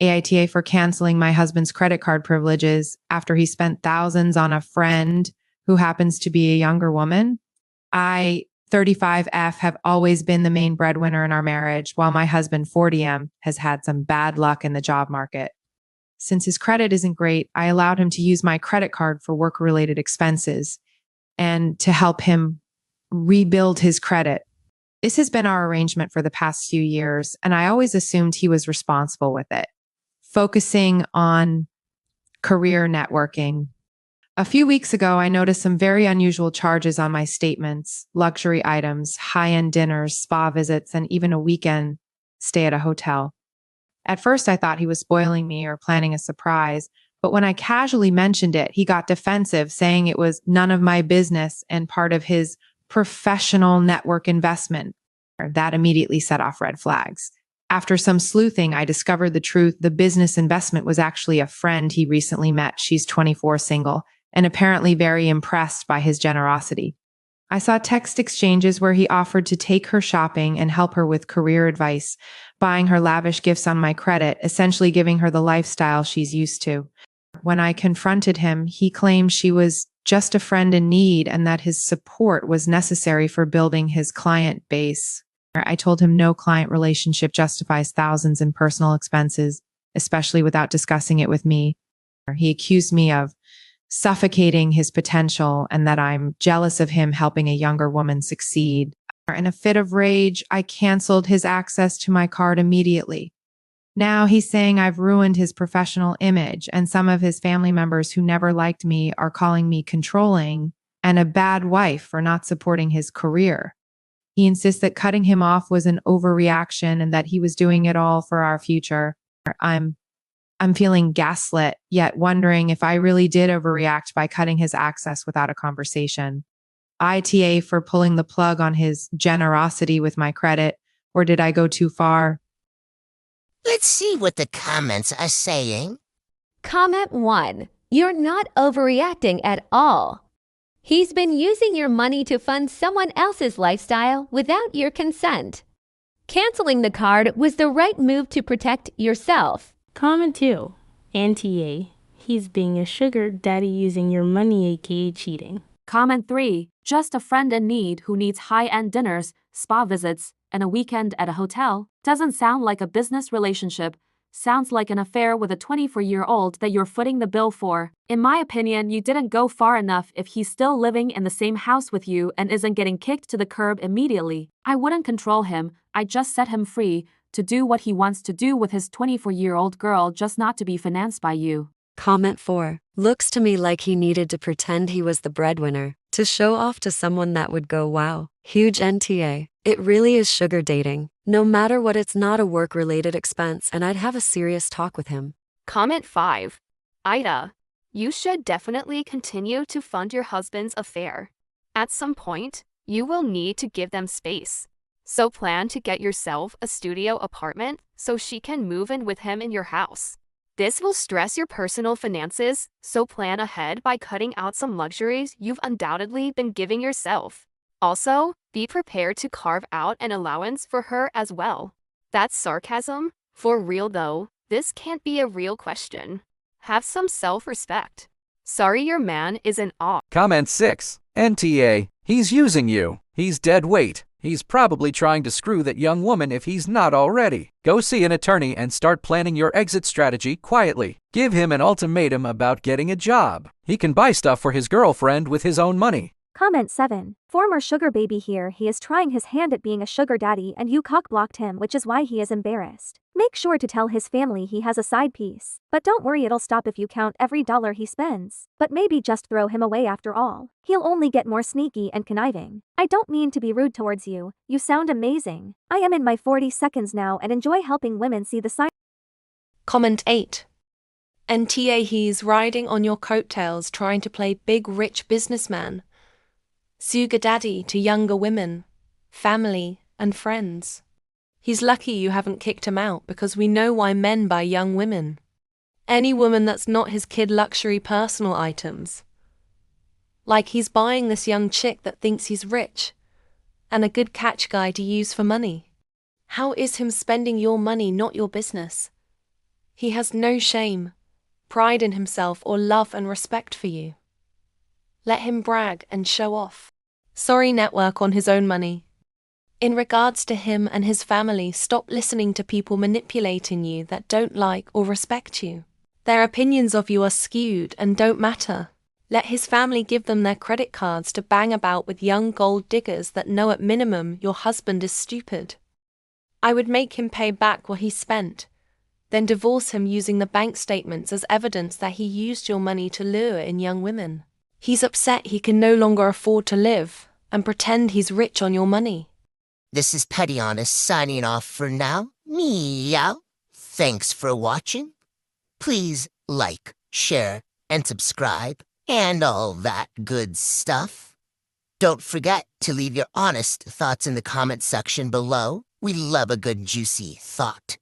AITA for canceling my husband's credit card privileges after he spent thousands on a friend who happens to be a younger woman. I, 35F, have always been the main breadwinner in our marriage, while my husband, 40M, has had some bad luck in the job market. Since his credit isn't great, I allowed him to use my credit card for work-related expenses and to help him rebuild his credit. This has been our arrangement for the past few years, and I always assumed he was responsible with it, focusing on career networking. A few weeks ago, I noticed some very unusual charges on my statements: luxury items, high-end dinners, spa visits, and even a weekend stay at a hotel. At first, I thought he was spoiling me or planning a surprise, but when I casually mentioned it, he got defensive, saying it was none of my business and part of his professional network investment. That immediately set off red flags. After some sleuthing, I discovered the truth. The business investment was actually a friend he recently met. She's 24, single, and apparently very impressed by his generosity. I saw text exchanges where he offered to take her shopping and help her with career advice, buying her lavish gifts on my credit, essentially giving her the lifestyle she's used to. When I confronted him, he claimed she was just a friend in need and that his support was necessary for building his client base. I told him no client relationship justifies thousands in personal expenses, especially without discussing it with me. He accused me of suffocating his potential and that I'm jealous of him helping a younger woman succeed. In a fit of rage, I canceled his access to my card immediately. Now he's saying I've ruined his professional image, and some of his family members who never liked me are calling me controlling and a bad wife for not supporting his career. He insists that cutting him off was an overreaction and that he was doing it all for our future. I'm feeling gaslit, yet wondering if I really did overreact by cutting his access without a conversation. AITA for pulling the plug on his generosity with my credit, or did I go too far? Let's see what the comments are saying. Comment 1. You're not overreacting at all. He's been using your money to fund someone else's lifestyle without your consent. Canceling the card was the right move to protect yourself. Comment 2. AITA. He's being a sugar daddy using your money, aka cheating. Comment 3. Just a friend in need who needs high-end dinners, spa visits, and a weekend at a hotel. Doesn't sound like a business relationship. Sounds like an affair with a 24-year-old that you're footing the bill for. In my opinion, you didn't go far enough if he's still living in the same house with you and isn't getting kicked to the curb immediately. I wouldn't control him. I'd just set him free to do what he wants to do with his 24-year-old girl, just not to be financed by you. Comment 4. Looks to me like he needed to pretend he was the breadwinner to show off to someone that would go, wow, huge NTA. It really is sugar dating. No matter what, it's not a work-related expense, and I'd have a serious talk with him. Comment 5. AITA. You should definitely continue to fund your husband's affair. At some point, you will need to give them space. So plan to get yourself a studio apartment so she can move in with him in your house. This will stress your personal finances, so plan ahead by cutting out some luxuries you've undoubtedly been giving yourself. Also, be prepared to carve out an allowance for her as well. That's sarcasm. For real though, this can't be a real question. Have some self-respect. Sorry your man is in awe. Comment 6. NTA. He's using you. He's dead weight. He's probably trying to screw that young woman if he's not already. Go see an attorney and start planning your exit strategy quietly. Give him an ultimatum about getting a job. He can buy stuff for his girlfriend with his own money. Comment 7. Former sugar baby here. He is trying his hand at being a sugar daddy and you cock-blocked him, which is why he is embarrassed. Make sure to tell his family he has a side piece. But don't worry, it'll stop if you count every dollar he spends. But maybe just throw him away after all. He'll only get more sneaky and conniving. I don't mean to be rude towards you. You sound amazing. I am in my 40 seconds now and enjoy helping women see the sign. Comment 8. NTA. He's riding on your coattails trying to play big rich businessman. Sugar daddy to younger women, family and friends. He's lucky you haven't kicked him out because we know why men buy young women. Any woman that's not his kid luxury personal items. Like he's buying this young chick that thinks he's rich and a good catch guy to use for money. How is him spending your money not your business? He has no shame, pride in himself, or love and respect for you. Let him brag and show off. Sorry, network on his own money. In regards to him and his family, stop listening to people manipulating you that don't like or respect you. Their opinions of you are skewed and don't matter. Let his family give them their credit cards to bang about with young gold diggers that know at minimum your husband is stupid. I would make him pay back what he spent, then divorce him using the bank statements as evidence that he used your money to lure in young women. He's upset he can no longer afford to live and pretend he's rich on your money. This is Petty Honest signing off for now. Meow. Thanks for watching. Please like, share, and subscribe, and all that good stuff. Don't forget to leave your honest thoughts in the comment section below. We love a good juicy thought.